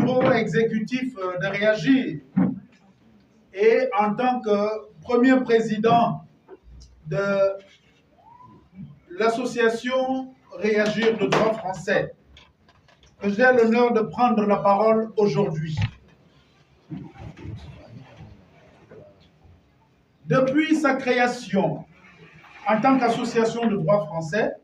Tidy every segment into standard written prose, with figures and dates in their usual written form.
bureau exécutif de réagir et en tant que premier président de l'association Réagir de droit français, que j'ai l'honneur de prendre la parole aujourd'hui. Depuis sa création en tant qu'association de droit français,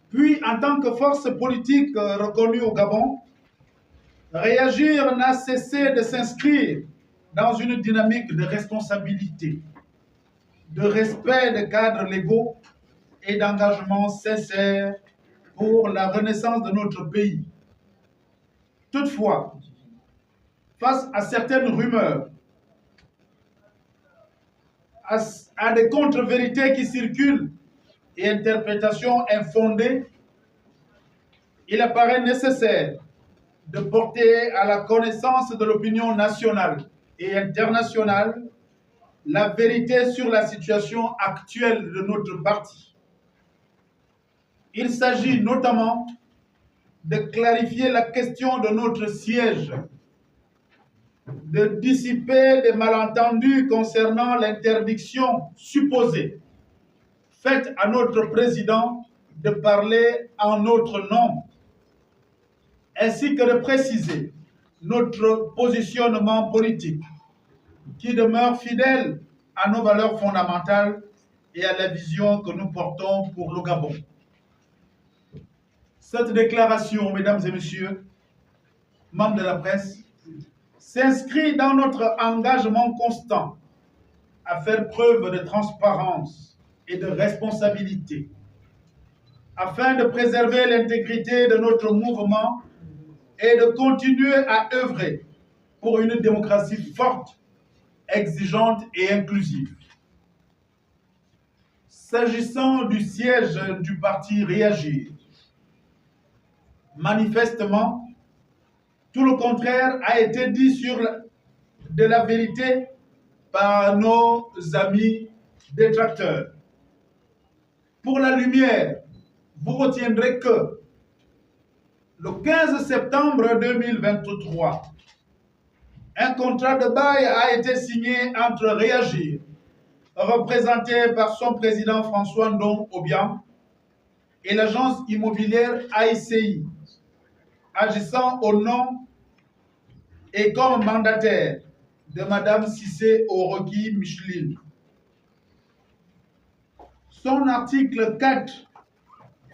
puis en tant que force politique reconnue au Gabon, Réagir n'a cessé de s'inscrire dans une dynamique de responsabilité, de respect des cadres légaux et d'engagement sincère pour la renaissance de notre pays. Toutefois, face à certaines rumeurs, à des contre-vérités qui circulent et interprétations infondées, il apparaît nécessaire de porter à la connaissance de l'opinion nationale et internationale la vérité sur la situation actuelle de notre parti. Il s'agit notamment de clarifier la question de notre siège, de dissiper des malentendus concernant l'interdiction supposée faite à notre président de parler en notre nom, ainsi que de préciser notre positionnement politique qui demeure fidèle à nos valeurs fondamentales et à la vision que nous portons pour le Gabon. Cette déclaration, mesdames et messieurs, membres de la presse, s'inscrit dans notre engagement constant à faire preuve de transparence et de responsabilité afin de préserver l'intégrité de notre mouvement et de continuer à œuvrer pour une démocratie forte, exigeante et inclusive. S'agissant du siège du parti Réagir, manifestement, tout le contraire a été dit sur de la vérité par nos amis détracteurs. Pour la lumière, vous retiendrez que le 15 septembre 2023, un contrat de bail a été signé entre Réagir, représenté par son président François Ndong Obiang, et l'agence immobilière AICI, agissant au nom et comme mandataire de Madame Cissé Oroki Micheline. Son article 4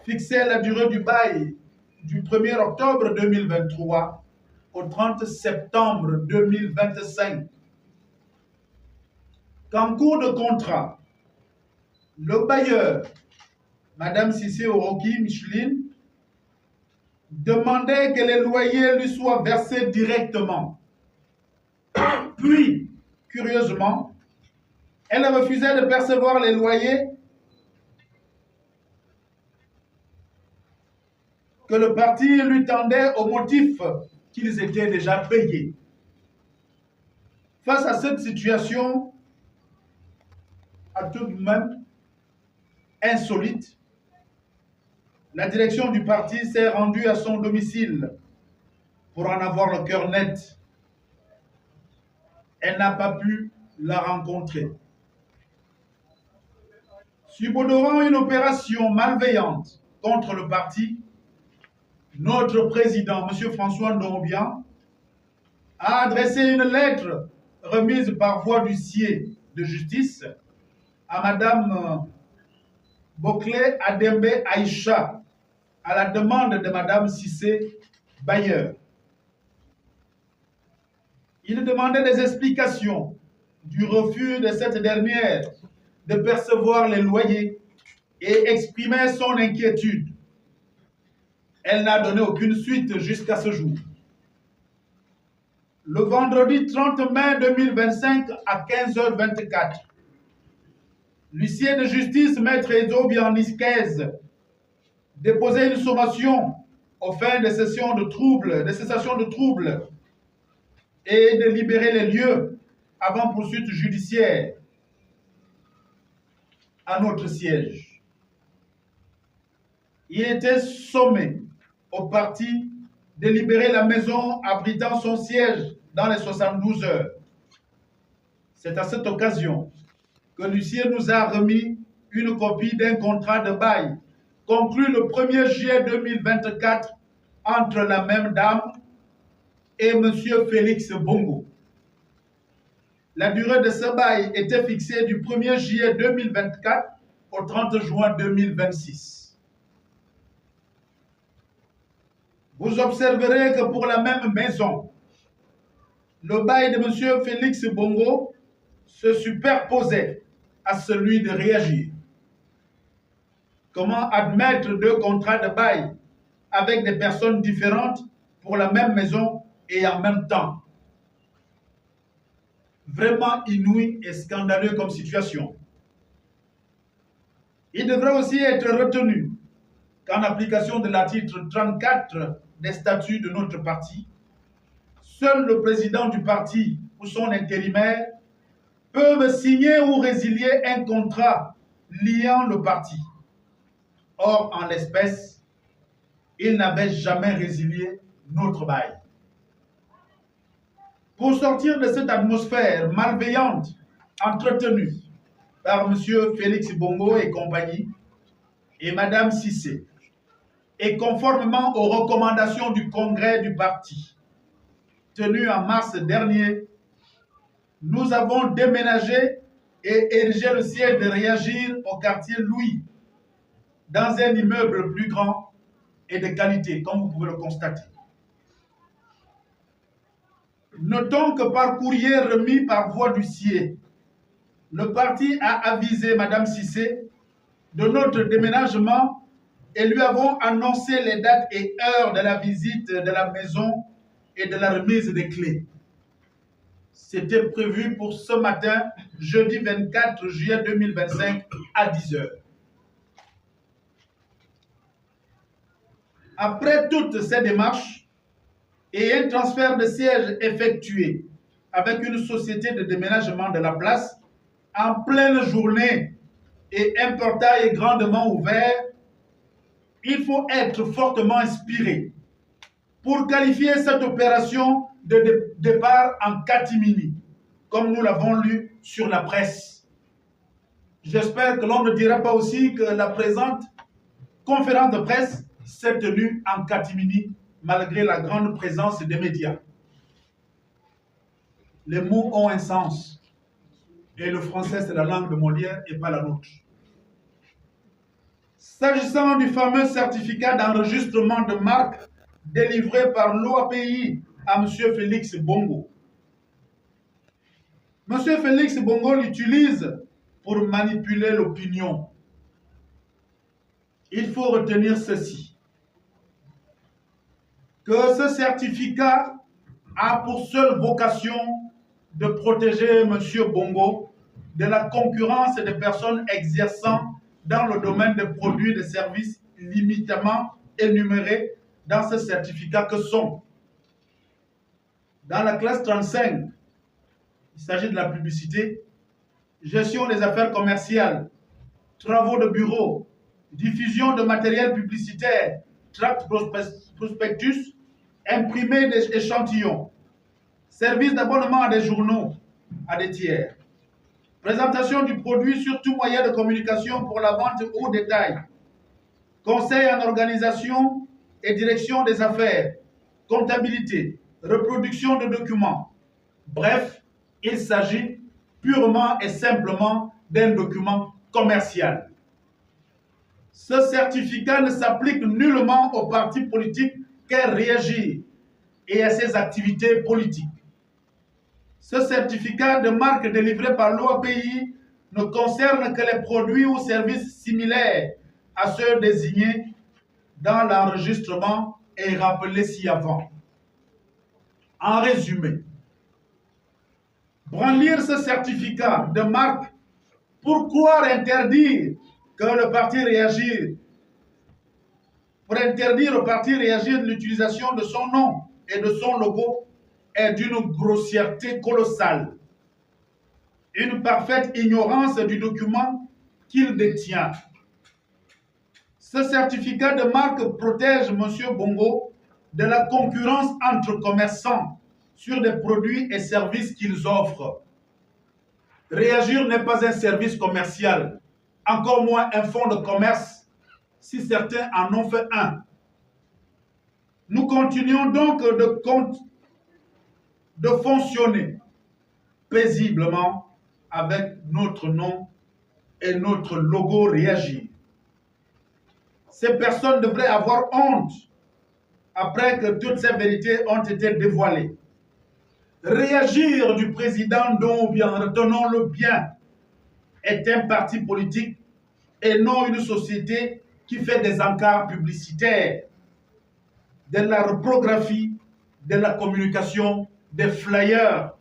fixait la durée du bail du 1er octobre 2023 au 30 septembre 2025. Qu'en cours de contrat, le bailleur, Madame Cissé Oroki Micheline, demandait que les loyers lui soient versés directement. Puis, curieusement, elle refusait de percevoir les loyers que le parti lui tendait au motif qu'ils étaient déjà payés. Face à cette situation, à tout de même insolite, la direction du parti s'est rendue à son domicile pour en avoir le cœur net. Elle n'a pas pu la rencontrer. Subodorant une opération malveillante contre le parti, notre président, M. François Ndong Obiang, a adressé une lettre remise par voie d'huissier de justice à Mme Boclé Adembe Aïcha, à la demande de Mme Cissé Bailleur. Il demandait des explications du refus de cette dernière de percevoir les loyers et exprimait son inquiétude. Elle n'a donné aucune suite jusqu'à ce jour. Le vendredi 30 mai 2025 à 15h24, l'huissier de justice, Maître Edo Bianisquez, déposait une sommation aux fins de cessation de troubles et de libérer les lieux avant poursuite judiciaire à notre siège. Il était sommé au parti de libérer la maison abritant son siège dans les 72 heures. C'est à cette occasion que l'huissier nous a remis une copie d'un contrat de bail conclu le 1er juillet 2024 entre la même dame et M. Félix Bongo. La durée de ce bail était fixée du 1er juillet 2024 au 30 juin 2026. Vous observerez que pour la même maison, le bail de M. Félix Bongo se superposait à celui de Réagir. Comment admettre deux contrats de bail avec des personnes différentes pour la même maison et en même temps? Vraiment inouï et scandaleux comme situation. Il devrait aussi être retenu qu'en application de l'article 34 des statuts de notre parti, seul le président du parti ou son intérimaire peuvent signer ou résilier un contrat liant le parti. Or, en l'espèce, il n'avait jamais résilié notre bail. Pour sortir de cette atmosphère malveillante entretenue par M. Félix Bongo et compagnie et Mme Cissé, et conformément aux recommandations du congrès du parti, tenu en mars dernier, nous avons déménagé et érigé le siège de Réagir au quartier Louis, dans un immeuble plus grand et de qualité, comme vous pouvez le constater. Notons que par courrier remis par voie d'huissier, le parti a avisé Mme Cissé de notre déménagement et lui avons annoncé les dates et heures de la visite de la maison et de la remise des clés. C'était prévu pour ce matin, jeudi 24 juillet 2025 à 10 h. Après toutes ces démarches et un transfert de siège effectué avec une société de déménagement de la place, en pleine journée et un portail grandement ouvert, il faut être fortement inspiré pour qualifier cette opération de départ en catimini, comme nous l'avons lu sur la presse. J'espère que l'on ne dira pas aussi que la présente conférence de presse s'est tenue en catimini, malgré la grande présence des médias. Les mots ont un sens, et le français c'est la langue de Molière et pas la nôtre. S'agissant du fameux certificat d'enregistrement de marque délivré par l'OAPI à M. Félix Bongo, M. Félix Bongo l'utilise pour manipuler l'opinion. Il faut retenir ceci, que ce certificat a pour seule vocation de protéger M. Bongo de la concurrence des personnes exerçant dans le domaine des produits et des services limitamment énumérés dans ce certificat que sont, dans la classe 35, il s'agit de la publicité, gestion des affaires commerciales, travaux de bureau, diffusion de matériel publicitaire, tract prospectus, imprimé des échantillons, service d'abonnement à des journaux, à des tiers, présentation du produit sur tout moyen de communication pour la vente au détail, conseil en organisation et direction des affaires, comptabilité, reproduction de documents. Bref, il s'agit purement et simplement d'un document commercial. Ce certificat ne s'applique nullement aux partis politiques qu'à Réagir et à ses activités politiques. Ce certificat de marque délivré par l'OAPI ne concerne que les produits ou services similaires à ceux désignés dans l'enregistrement et rappelés ci-avant. En résumé, brandir ce certificat de marque pour croire interdire que le parti Réagir, pour interdire au parti Réagir l'utilisation de son nom et de son logo est d'une grossièreté colossale, une parfaite ignorance du document qu'il détient. Ce certificat de marque protège M. Bongo de la concurrence entre commerçants sur des produits et services qu'ils offrent. Réagir n'est pas un service commercial, encore moins un fonds de commerce, si certains en ont fait un. Nous continuons donc de fonctionner paisiblement avec notre nom et notre logo Réagir. Ces personnes devraient avoir honte après que toutes ces vérités ont été dévoilées. Réagir du président Doumbia, retenons-le bien, est un parti politique et non une société qui fait des encarts publicitaires, de la reprographie, de la communication, des flyers.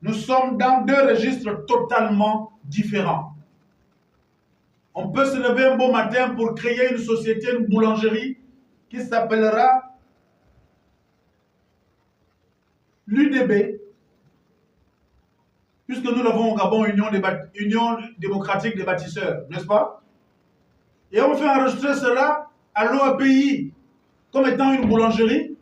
Nous sommes dans deux registres totalement différents. On peut se lever un beau matin pour créer une société, une boulangerie qui s'appellera l'UDB, puisque nous l'avons au Gabon, Union démocratique des bâtisseurs, n'est-ce pas? Et on fait enregistrer cela à l'OAPI comme étant une boulangerie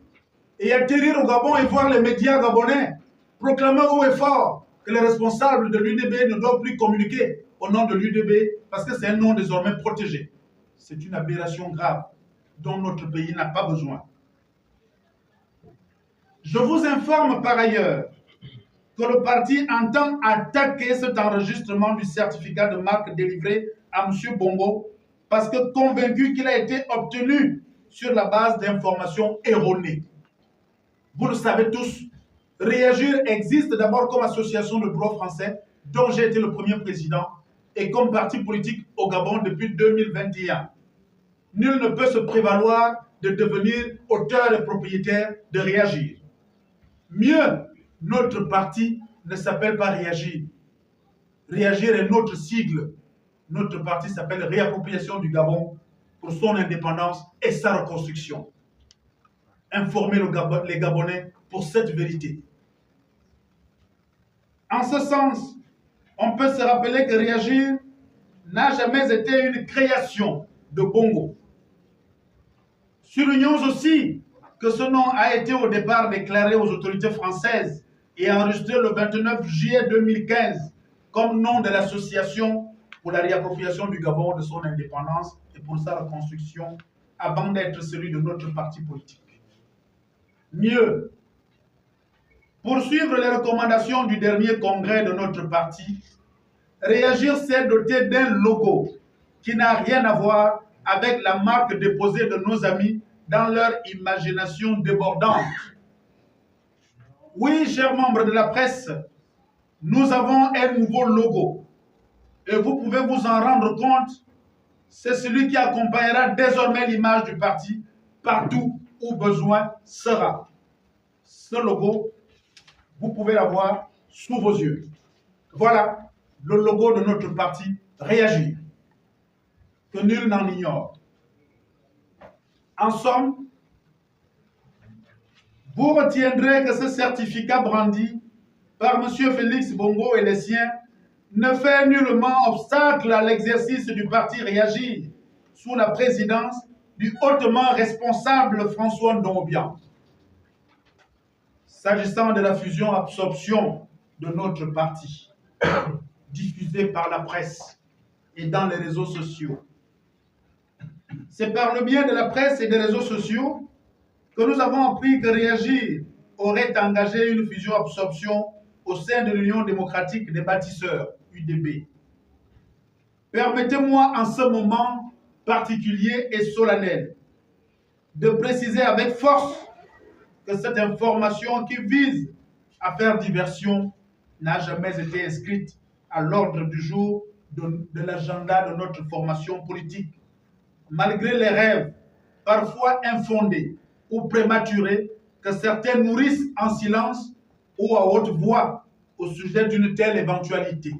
et atterrir au Gabon et voir les médias gabonais proclamer haut et fort que les responsables de l'UDB ne doivent plus communiquer au nom de l'UDB parce que c'est un nom désormais protégé. C'est une aberration grave dont notre pays n'a pas besoin. Je vous informe par ailleurs que le parti entend attaquer cet enregistrement du certificat de marque délivré à M. Bongo parce que convaincu qu'il a été obtenu sur la base d'informations erronées. Vous le savez tous, Réagir existe d'abord comme association de droit français dont j'ai été le premier président et comme parti politique au Gabon depuis 2021. Nul ne peut se prévaloir de devenir auteur et propriétaire de Réagir. Mieux, notre parti ne s'appelle pas Réagir. Réagir est notre sigle. Notre parti s'appelle Réappropriation du Gabon pour son indépendance et sa reconstruction. Informer les Gabonais pour cette vérité. En ce sens, on peut se rappeler que Réagir n'a jamais été une création de Bongo. Soulignons aussi que ce nom a été au départ déclaré aux autorités françaises et enregistré le 29 juillet 2015 comme nom de l'association pour la réappropriation du Gabon de son indépendance et pour sa reconstruction avant d'être celui de notre parti politique. Mieux, pour suivre les recommandations du dernier congrès de notre parti, Réagir s'est doté d'un logo qui n'a rien à voir avec la marque déposée de nos amis dans leur imagination débordante. Oui, chers membres de la presse, nous avons un nouveau logo et vous pouvez vous en rendre compte, c'est celui qui accompagnera désormais l'image du parti partout où besoin sera. Ce logo, vous pouvez l'avoir sous vos yeux. Voilà le logo de notre parti Réagir, que nul n'en ignore. En somme, vous retiendrez que ce certificat brandi par M. Félix Bongo et les siens ne fait nullement obstacle à l'exercice du parti Réagir sous la présidence du hautement responsable François Doumbia. S'agissant de la fusion-absorption de notre parti, diffusée par la presse et dans les réseaux sociaux, c'est par le biais de la presse et des réseaux sociaux que nous avons appris que Réagir aurait engagé une fusion-absorption au sein de l'Union démocratique des bâtisseurs, UDB. Permettez-moi en ce moment particulier et solennel de préciser avec force que cette information qui vise à faire diversion n'a jamais été inscrite à l'ordre du jour de l'agenda de notre formation politique, malgré les rêves, parfois infondés ou prématurés, que certains nourrissent en silence ou à haute voix au sujet d'une telle éventualité.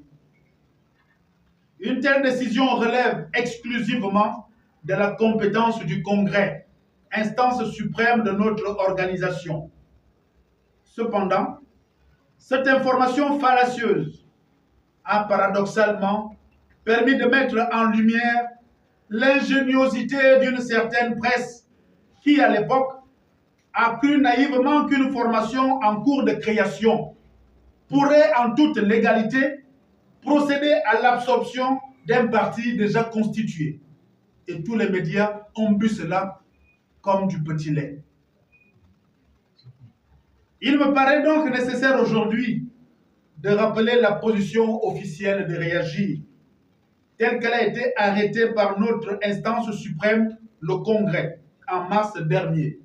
Une telle décision relève exclusivement de la compétence du Congrès, instance suprême de notre organisation. Cependant, cette information fallacieuse a paradoxalement permis de mettre en lumière l'ingéniosité d'une certaine presse qui, à l'époque, a cru naïvement qu'une formation en cours de création pourrait en toute légalité procéder à l'absorption d'un parti déjà constitué. Et tous les médias ont bu cela comme du petit lait. Il me paraît donc nécessaire aujourd'hui de rappeler la position officielle de réagir, telle qu'elle a été arrêtée par notre instance suprême, le Congrès, en mars dernier.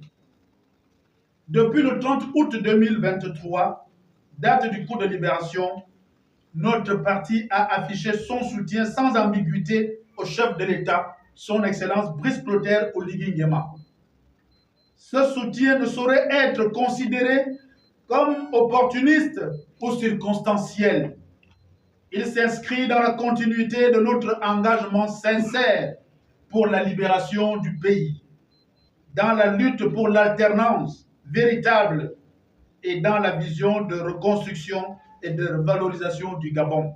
Depuis le 30 août 2023, date du coup de libération, notre parti a affiché son soutien sans ambiguïté au chef de l'État, son Excellence Brice Clotaire Oligui Nguema. Ce soutien ne saurait être considéré comme opportuniste ou circonstanciel. Il s'inscrit dans la continuité de notre engagement sincère pour la libération du pays, dans la lutte pour l'alternance véritable et dans la vision de reconstruction et de valorisation du Gabon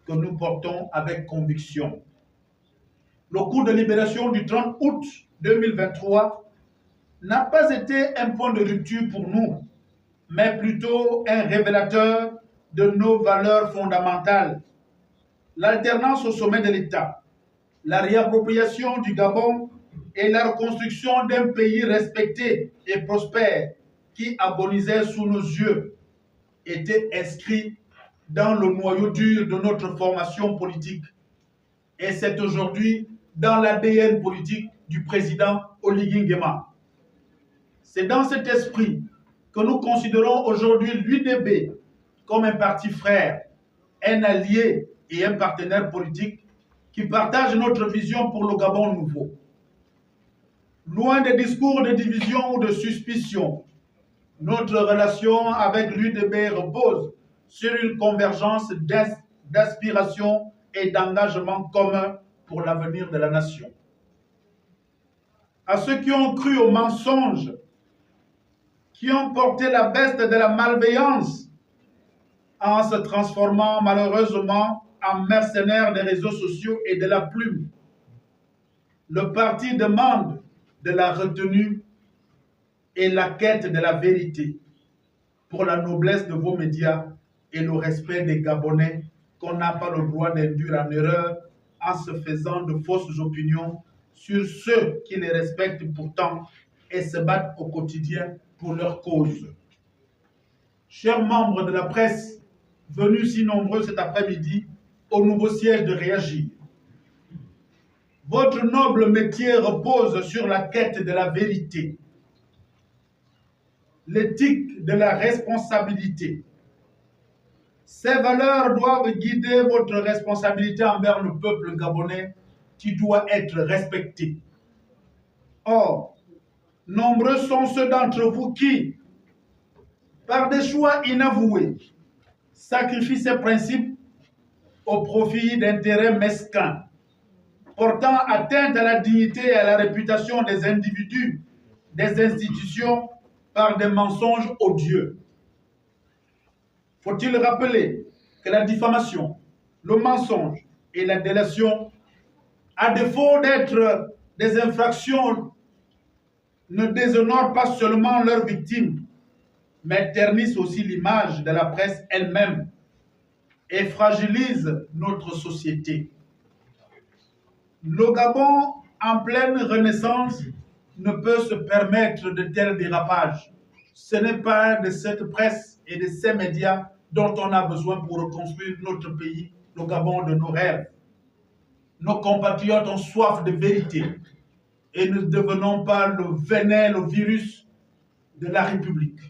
que nous portons avec conviction. Le coup de libération du 30 août 2023 n'a pas été un point de rupture pour nous, mais plutôt un révélateur de nos valeurs fondamentales. L'alternance au sommet de l'État, la réappropriation du Gabon et la reconstruction d'un pays respecté et prospère qui agonisait sous nos yeux étaient inscrits dans le noyau dur de notre formation politique. Et c'est aujourd'hui dans l'ADN politique du président Oligui Nguema. C'est dans cet esprit que nous considérons aujourd'hui l'UDB comme un parti frère, un allié et un partenaire politique qui partage notre vision pour le Gabon nouveau. Loin des discours de division ou de suspicion, notre relation avec l'UDB repose sur une convergence d'aspiration et d'engagement commun pour l'avenir de la nation. À ceux qui ont cru aux mensonges, qui ont porté la veste de la malveillance en se transformant malheureusement en mercenaires des réseaux sociaux et de la plume, le parti demande de la retenue et la quête de la vérité pour la noblesse de vos médias et le respect des Gabonais qu'on n'a pas le droit d'induire en erreur en se faisant de fausses opinions sur ceux qui les respectent pourtant et se battent au quotidien pour leur cause. Chers membres de la presse, venus si nombreux cet après-midi au nouveau siège de Réagir, votre noble métier repose sur la quête de la vérité, l'éthique de la responsabilité. Ces valeurs doivent guider votre responsabilité envers le peuple gabonais qui doit être respecté. Or, nombreux sont ceux d'entre vous qui, par des choix inavoués, sacrifient ces principes au profit d'intérêts mesquins, portant atteinte à la dignité et à la réputation des individus, des institutions, par des mensonges odieux. Faut-il rappeler que la diffamation, le mensonge et la délation, à défaut d'être des infractions, ne déshonorent pas seulement leurs victimes, mais ternissent aussi l'image de la presse elle-même et fragilisent notre société. Le Gabon, en pleine renaissance, ne peut se permettre de tels dérapages. Ce n'est pas de cette presse et de ces médias dont on a besoin pour reconstruire notre pays, le Gabon de nos rêves. Nos compatriotes ont soif de vérité et ne devenons pas le venin, le virus de la République.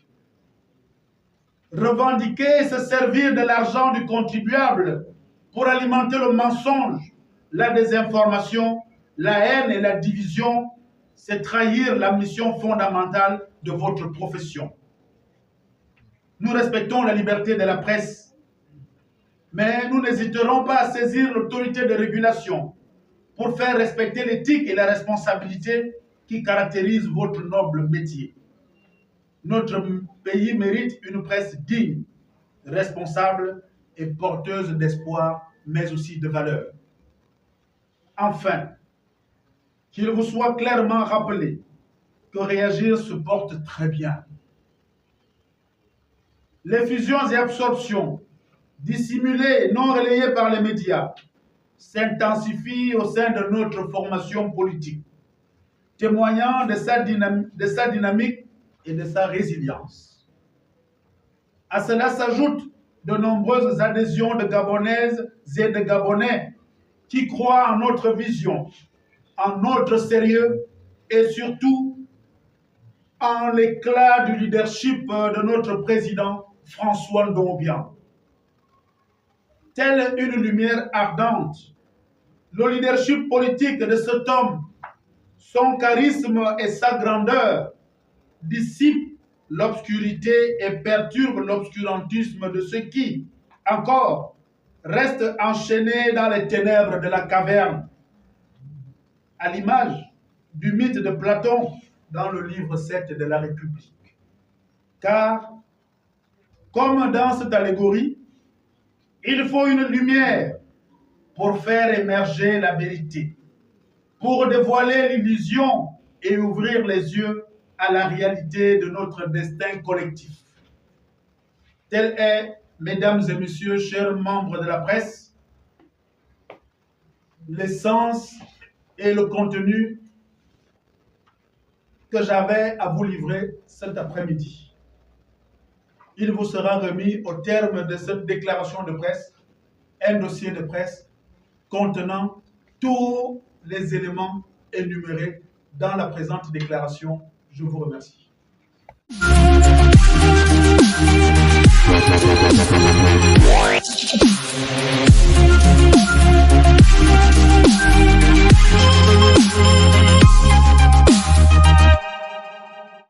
Revendiquer et se servir de l'argent du contribuable pour alimenter le mensonge, la désinformation, la haine et la division, c'est trahir la mission fondamentale de votre profession. Nous respectons la liberté de la presse, mais nous n'hésiterons pas à saisir l'autorité de régulation pour faire respecter l'éthique et la responsabilité qui caractérisent votre noble métier. Notre pays mérite une presse digne, responsable et porteuse d'espoir, mais aussi de valeur. Enfin, qu'il vous soit clairement rappelé que réagir se porte très bien. Les fusions et absorptions, dissimulées et non relayées par les médias, s'intensifient au sein de notre formation politique, témoignant de sa dynamique et de sa résilience. À cela s'ajoutent de nombreuses adhésions de Gabonaises et de Gabonais qui croient en notre vision, en notre sérieux et surtout en l'éclat du leadership de notre président François Ndombian. Telle une lumière ardente, le leadership politique de cet homme, son charisme et sa grandeur dissipent l'obscurité et perturbent l'obscurantisme de ceux qui, encore, restent enchaînés dans les ténèbres de la caverne, à l'image du mythe de Platon dans le livre 7 de la République. Car, comme dans cette allégorie, il faut une lumière pour faire émerger la vérité, pour dévoiler l'illusion et ouvrir les yeux à la réalité de notre destin collectif. Tel est, mesdames et messieurs, chers membres de la presse, l'essence et le contenu que j'avais à vous livrer cet après-midi. Il vous sera remis au terme de cette déclaration de presse un dossier de presse contenant tous les éléments énumérés dans la présente déclaration. Je vous remercie.